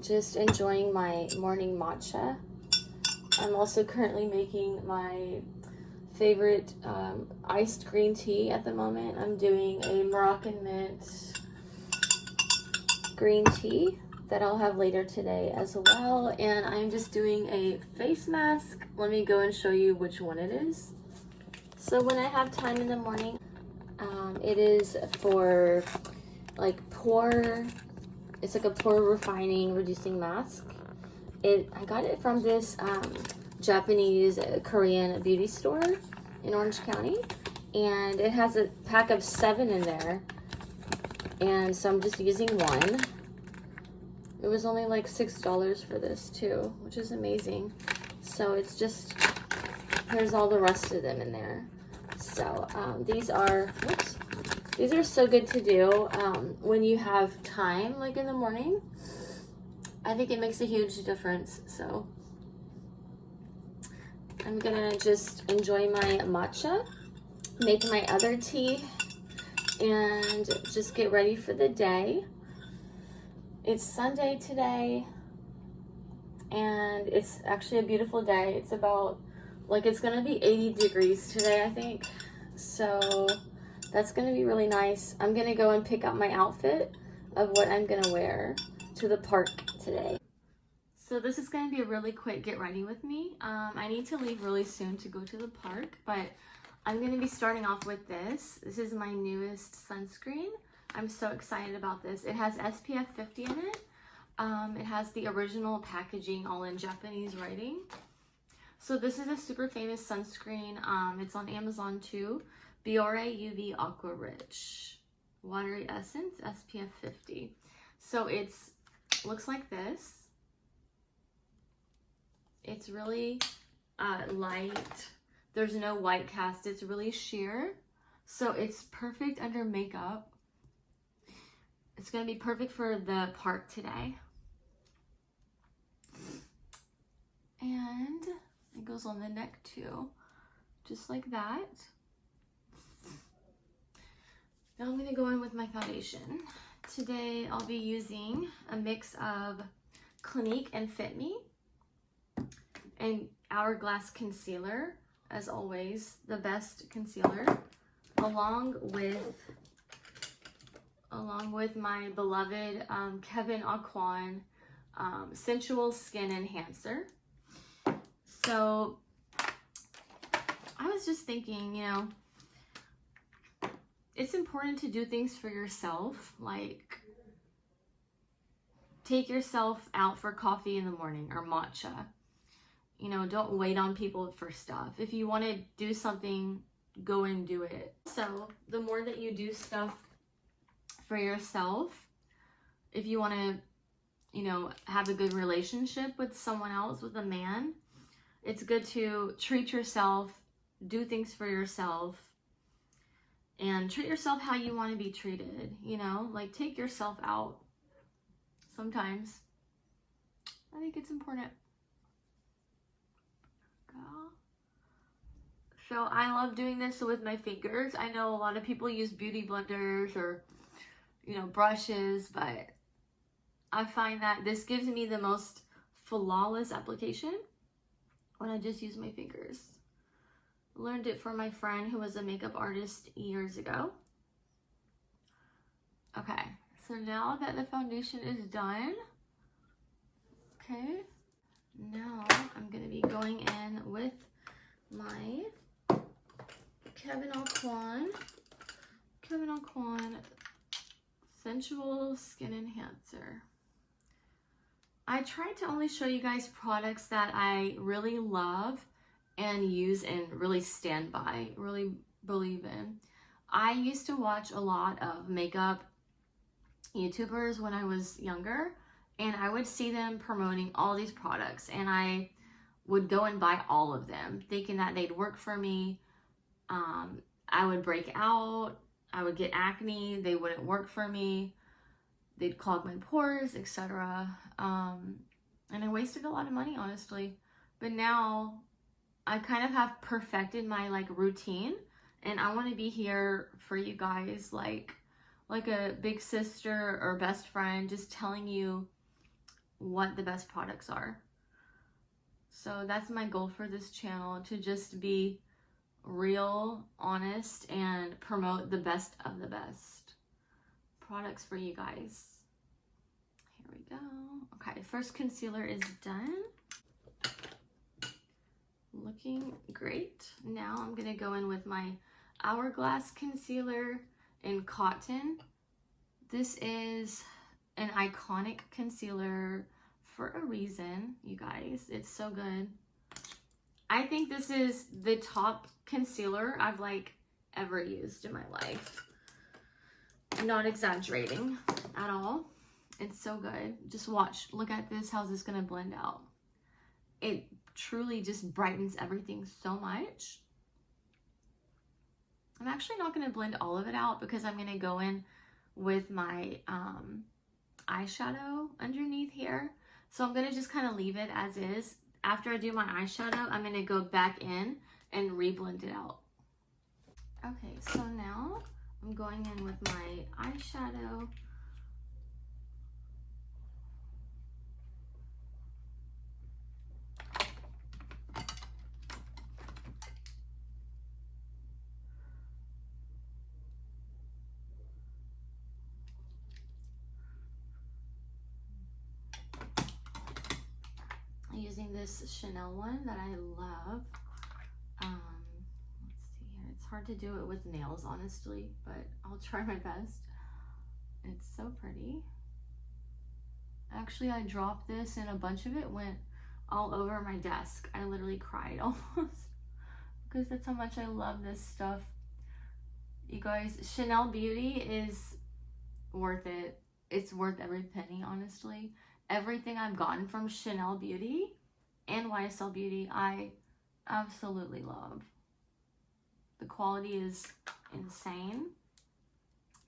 just enjoying my morning matcha. I'm also currently making my favorite iced green tea at the moment. I'm doing a Moroccan mint green tea that I'll have later today as well. And I'm just doing a face mask. Let me go and show you which one it is. So when I have time in the morning, it is for like it's like a pore refining reducing mask. I got it from this Japanese Korean beauty store in Orange County, and it has a pack of 7 in there, and so I'm just using one. It was only like $6 for this too, which is amazing. So it's just, here's all the rest of them in there. So these are so good to do when you have time, like in the morning. I think it makes a huge difference. So I'm gonna just enjoy my matcha, make my other tea, and just get ready for the day. It's Sunday today, and it's actually a beautiful day. It's about, like, it's gonna be 80 degrees today, I think. So that's gonna be really nice. I'm gonna go and pick out my outfit of what I'm gonna wear to the park today. So this is gonna be a really quick get ready with me. I need to leave really soon to go to the park, but I'm gonna be starting off with this. This is my newest sunscreen. I'm so excited about this. It has SPF 50 in it. It has the original packaging all in Japanese writing. So this is a super famous sunscreen. It's on Amazon too. Biore UV Aqua Rich Watery Essence SPF 50. So it's looks like this. It's really light. There's no white cast. It's really sheer. So it's perfect under makeup. It's going to be perfect for the park today. And it goes on the neck too, just like that. Now I'm going to go in with my foundation. Today I'll be using a mix of Clinique and Fit Me and Hourglass concealer, as always, the best concealer, along with my beloved Kevyn Aucoin Sensual Skin Enhancer. So I was just thinking, you know, it's important to do things for yourself, like take yourself out for coffee in the morning or matcha. You know, don't wait on people for stuff. If you want to do something, go and do it. So the more that you do stuff for yourself, if you want to, you know, have a good relationship with someone else, with a man, it's good to treat yourself, do things for yourself, and treat yourself how you want to be treated, you know, like take yourself out sometimes. I think it's important. So I love doing this with my fingers. I know a lot of people use beauty blenders or, you know, brushes, but I find that this gives me the most flawless application when I just use my fingers. Learned it from my friend who was a makeup artist years ago. Okay, so now that the foundation is done, okay, now I'm gonna be going in with my Kevyn Aucoin Sensual Skin Enhancer. I tried to only show you guys products that I really love and use and really stand by, really believe in. I used to watch a lot of makeup YouTubers when I was younger, and I would see them promoting all these products, and I would go and buy all of them thinking that they'd work for me. I would break out, I would get acne, they wouldn't work for me, they'd clog my pores, etc. And I wasted a lot of money, honestly. But now I kind of have perfected my like routine, and I want to be here for you guys, like a big sister or best friend, just telling you what the best products are. So that's my goal for this channel, to just be real, honest, and promote the best of the best products for you guys. Here we go. Okay, first concealer is done. Looking great. Now I'm gonna go in with my Hourglass concealer in Cotton. This is an iconic concealer for a reason, you guys. It's so good. I think this is the top concealer I've like ever used in my life. I'm not exaggerating at all. It's so good. Just watch. Look at this. How's this gonna blend out? It truly just brightens everything so much. I'm actually not going to blend all of it out because I'm going to go in with my eyeshadow underneath here. So I'm going to just kind of leave it as is. After I do my eyeshadow, I'm going to go back in and re-blend it out. Okay, so now I'm going in with my eyeshadow. Using this Chanel one that I love. Let's see here. It's hard to do it with nails, honestly, but I'll try my best. It's so pretty. Actually, I dropped this and a bunch of it went all over my desk. I literally cried almost because that's how much I love this stuff. You guys, Chanel Beauty is worth it. It's worth every penny, honestly. Everything I've gotten from Chanel Beauty and YSL Beauty, I absolutely love. The quality is insane.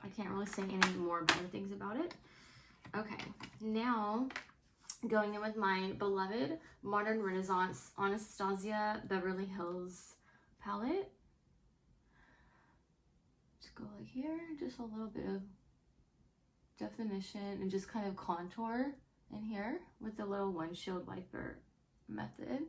I can't really say any more better things about it. Okay, now going in with my beloved Modern Renaissance Anastasia Beverly Hills palette. Just go like here, just a little bit of definition and just kind of contour in here with the little windshield wiper method.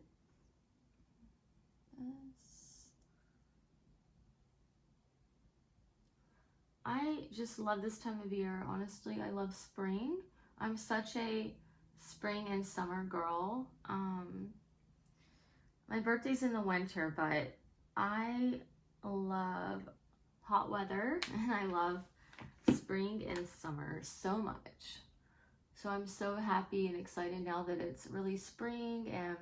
I just love this time of year, honestly. I love spring. I'm such a spring and summer girl. My birthday's in the winter, but I love hot weather and I love spring and summer so much. So I'm so happy and excited now that it's really spring and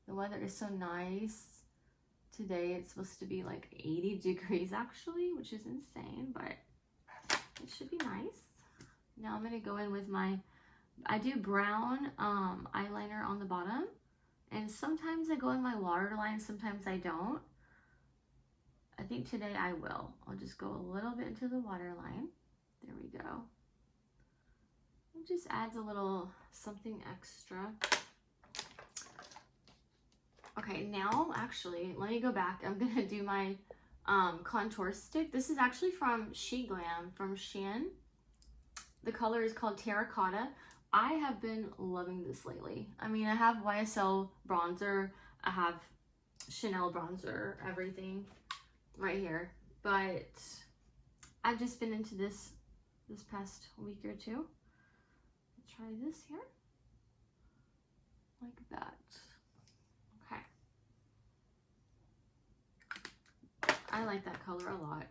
the weather is so nice. Today it's supposed to be like 80 degrees actually, which is insane, but it should be nice. Now I'm gonna go in with I do brown eyeliner on the bottom, and sometimes I go in my waterline, sometimes I don't. I think today I will. I'll just go a little bit into the waterline. There we go. It just adds a little something extra. Okay, now actually, let me go back. I'm gonna do my contour stick. This is actually from She Glam, from Shein. The color is called Terracotta. I have been loving this lately. I mean, I have YSL bronzer, I have Chanel bronzer, everything right here. But I've just been into this past week or two. Try this here, like that. Okay. I like that color a lot.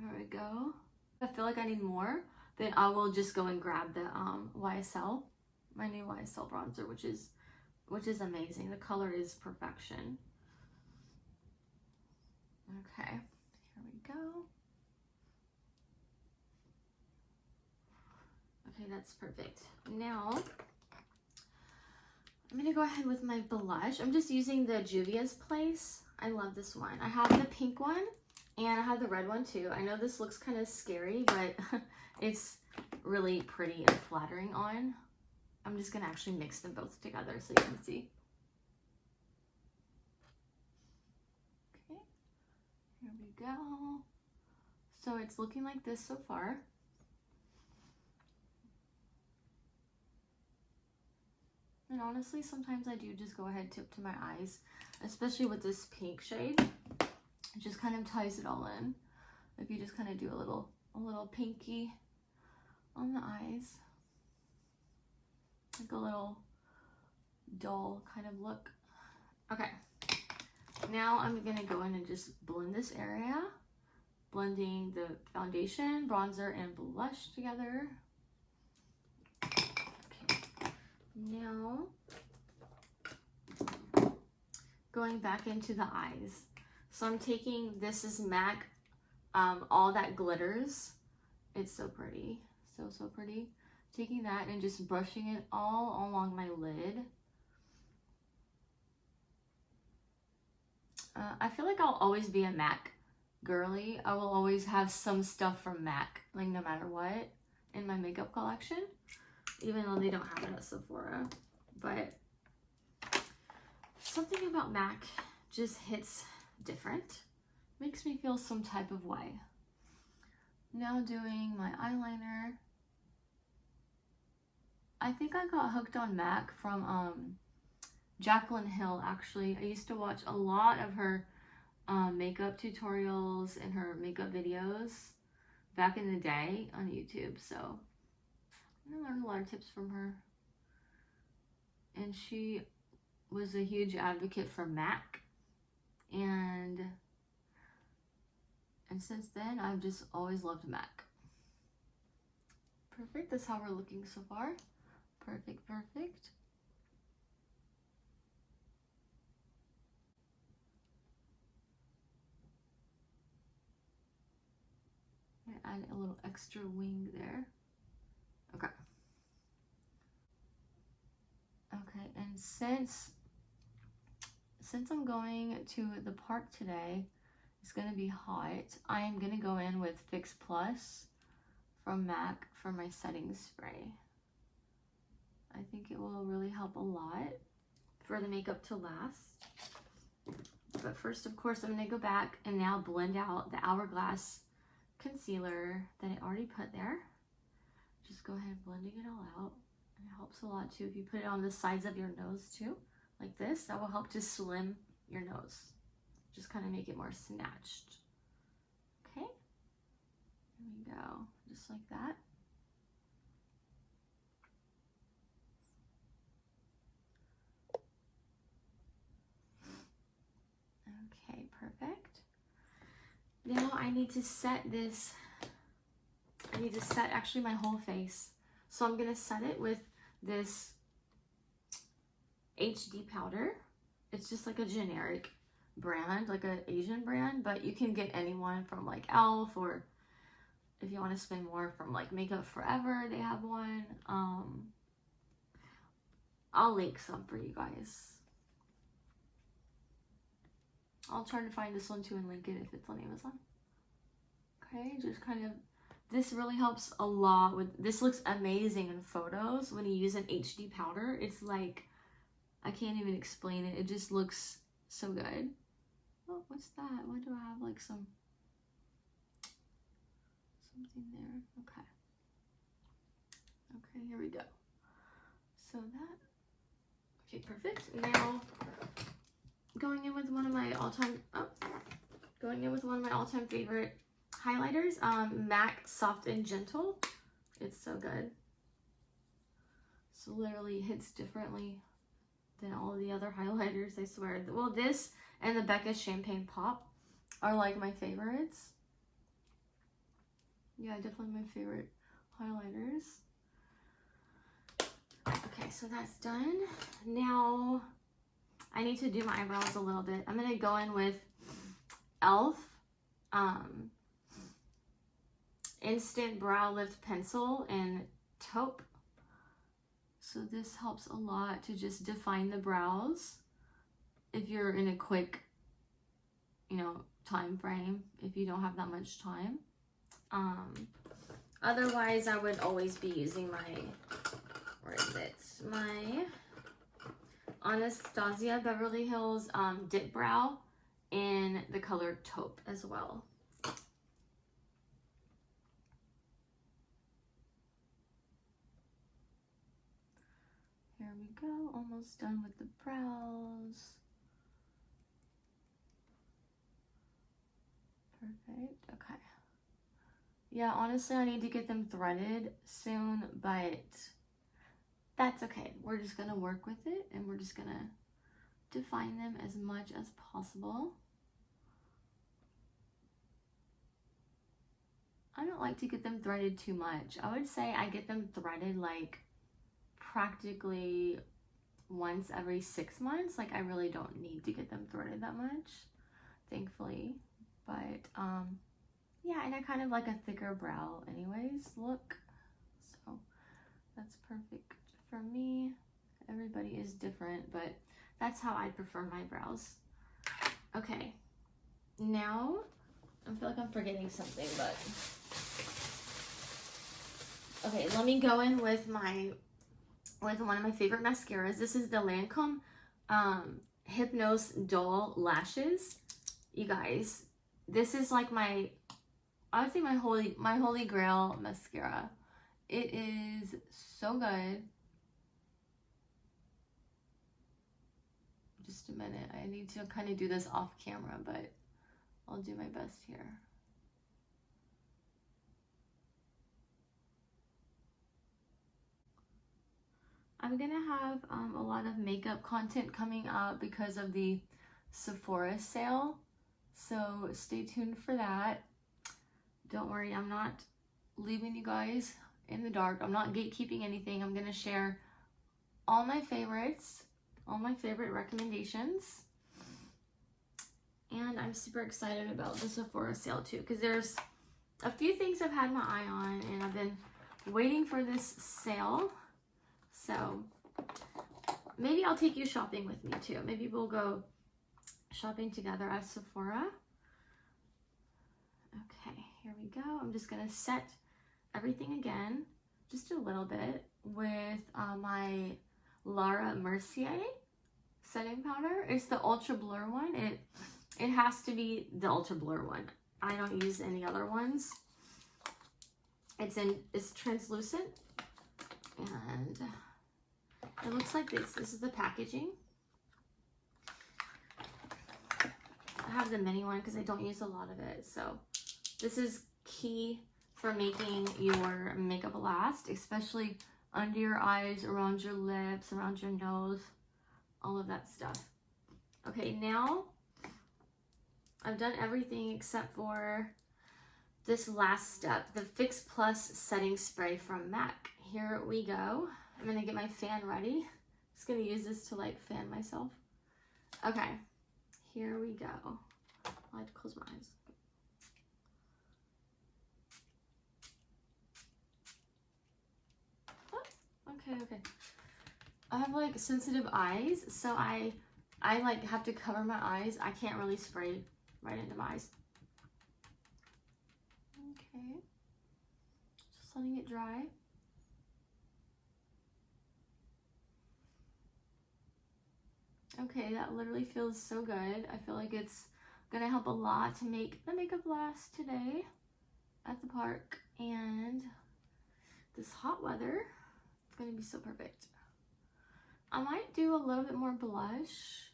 There we go. If I feel like I need more, then I will just go and grab the YSL, my new YSL bronzer, which is amazing. The color is perfection. Okay, here we go. Okay, that's perfect. Now, I'm gonna go ahead with my blush. I'm just using the Juvia's Place. I love this one. I have the pink one and I have the red one too. I know this looks kind of scary, but it's really pretty and flattering on. I'm just gonna actually mix them both together so you can see. Okay, here we go. So it's looking like this so far. And honestly, sometimes I do just go ahead tip to my eyes, especially with this pink shade. It just kind of ties it all in. If you just kind of do a little pinky on the eyes, like a little dull kind of look. Okay, now I'm gonna go in and just blend this area, blending the foundation, bronzer, and blush together. Okay, now going back into the eyes. So I'm taking, this is M.A.C, All That Glitters. It's so pretty, so pretty. Taking that and just brushing it all along my lid. I feel like I'll always be a M.A.C girly. I will always have some stuff from M.A.C, like no matter what, in my makeup collection, even though they don't have it at Sephora. But something about M.A.C just hits different, makes me feel some type of way. Now doing my eyeliner. I think I got hooked on M.A.C from Jaclyn Hill, actually. I used to watch a lot of her makeup tutorials and her makeup videos back in the day on YouTube, so I learned a lot of tips from her. And she was a huge advocate for M.A.C, and since then I've just always loved M.A.C. Perfect, that's how we're looking so far. Perfect, perfect. Add a little extra wing there. Okay. Okay, and since I'm going to the park today, it's gonna be hot. I am gonna go in with Fix Plus from M.A.C for my setting spray. I think it will really help a lot for the makeup to last. But first, of course, I'm gonna go back and now blend out the Hourglass concealer that I already put there. Just go ahead blending it all out. And it helps a lot too if you put it on the sides of your nose too, like this. That will help to slim your nose. Just kind of make it more snatched. Okay, there we go, just like that. Okay, perfect. Now I need to set this, I need to set actually my whole face. So I'm gonna set it with this HD powder. It's just like a generic brand, like an Asian brand, but you can get anyone from like e.l.f. or if you want to spend more from like Makeup Forever, they have one. I'll link some for you guys. I'll try to find this one too and link it if it's on Amazon. Okay, just kind of, this really helps a lot with, this looks amazing in photos when you use an HD powder. It's like, I can't even explain it. It just looks so good. Oh, what's that? Why do I have like something there? Okay. Okay, here we go. So that, okay, perfect. Now, going in with one of my all-time favorite highlighters, M.A.C Soft and Gentle. It's so good. So literally hits differently than all the other highlighters, I swear. Well, this and the Becca Champagne Pop are like my favorites. Yeah, definitely my favorite highlighters. Okay, so that's done. Now I need to do my eyebrows a little bit. I'm gonna go in with e.l.f. Instant Brow Lift Pencil in Taupe. So this helps a lot to just define the brows if you're in a quick, you know, time frame, if you don't have that much time. Otherwise, I would always be using my, where is it? My Anastasia Beverly Hills DIPBROW in the color Taupe as well. Here we go, almost done with the brows. Perfect. Okay. Yeah, honestly, I need to get them threaded soon, but that's okay. We're just gonna work with it, and we're just gonna define them as much as possible. I don't like to get them threaded too much. I would say I get them threaded like practically once every 6 months. Like I really don't need to get them threaded that much, thankfully. But yeah, and I kind of like a thicker brow anyways look, so that's perfect for me. Everybody is different, but that's how I prefer my brows. Okay, now I feel like I'm forgetting something, but okay, let me go in with one of my favorite mascaras. This is the Lancome Hypnose Dull Lashes. You guys, this is like I would say my holy grail mascara. It is so good. Just a minute, I need to kind of do this off camera, but I'll do my best here. I'm gonna have a lot of makeup content coming up because of the Sephora sale, so stay tuned for that. Don't worry, I'm not leaving you guys in the dark. I'm not gatekeeping anything. I'm gonna share all my favorites, all my favorite recommendations, and I'm super excited about the Sephora sale too, because there's a few things I've had my eye on and I've been waiting for this sale. So maybe I'll take you shopping with me too. Maybe we'll go shopping together at Sephora. Okay, here we go. I'm just gonna set everything again, just a little bit, with my Laura Mercier setting powder. It's the Ultra Blur one. It has to be the Ultra Blur one. I don't use any other ones. It's translucent, and it looks like this. This is the packaging. I have the mini one because I don't use a lot of it. So this is key for making your makeup last, especially under your eyes, around your lips, around your nose, all of that stuff. Okay, now I've done everything except for this last step, the Fix Plus setting spray from M.A.C. Here we go. I'm gonna get my fan ready. Just gonna use this to like fan myself. Okay, here we go. I have to close my eyes. Oh, okay. I have like sensitive eyes, so I like have to cover my eyes. I can't really spray right into my eyes. Okay, just letting it dry. Okay, that literally feels so good. I feel like it's gonna help a lot to make the makeup last today at the park, and this hot weather, it's gonna be so perfect. I might do a little bit more blush,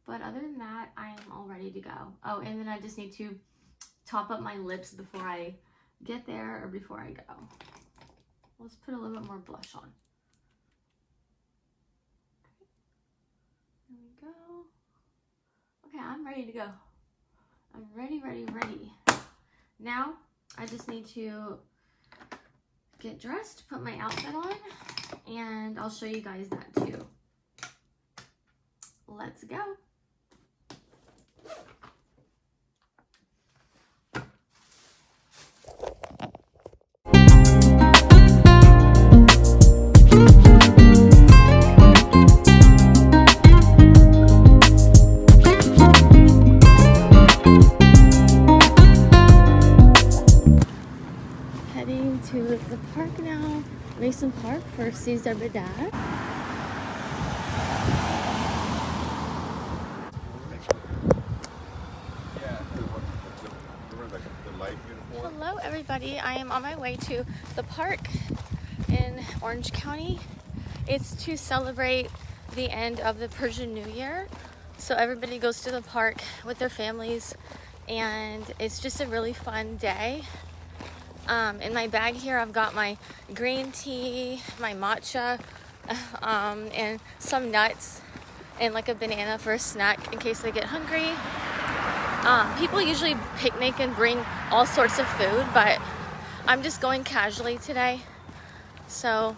but other than that, I am all ready to go. Oh, and then I just need to top up my lips before I get there or before I go. Let's put a little bit more blush on. There we go. Okay, I'm ready to go. I'm ready. Now, I just need to get dressed, put my outfit on, and I'll show you guys that too. Let's go. Heading to the park now, Mason Park for Cesar Bedard. Hello everybody, I am on my way to the park in Orange County. It's to celebrate the end of the Persian New Year. So everybody goes to the park with their families, and it's just a really fun day. In my bag here, I've got my green tea, my matcha, and some nuts, and like a banana for a snack in case I get hungry. People usually picnic and bring all sorts of food, but I'm just going casually today. So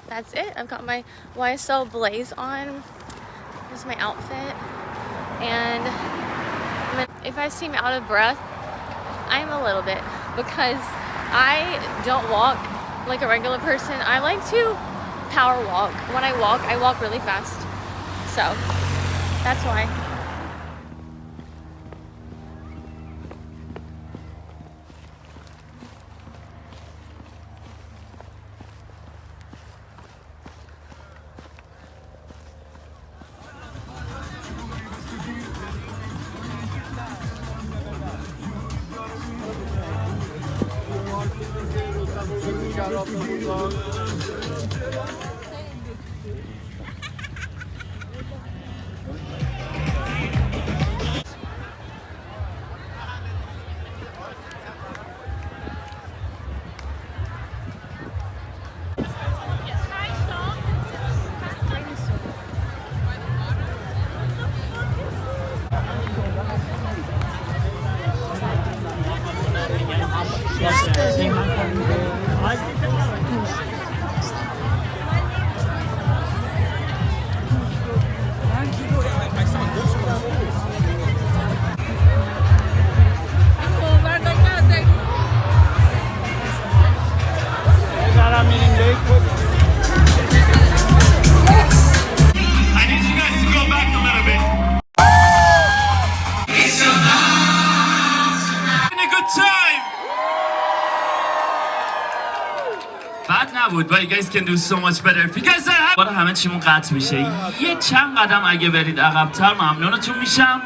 that's it. I've got my YSL blaze on. Here's my outfit. And if I seem out of breath, I'm a little bit, because I don't walk like a regular person. I like to power walk. When I walk really fast. So that's why. But you guys can do so much better. If you guys are happy, همه چیمون قطع میشه. یه چند قدم اگه برید عقب‌تر ممنونتون میشم.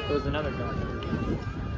There's another guy.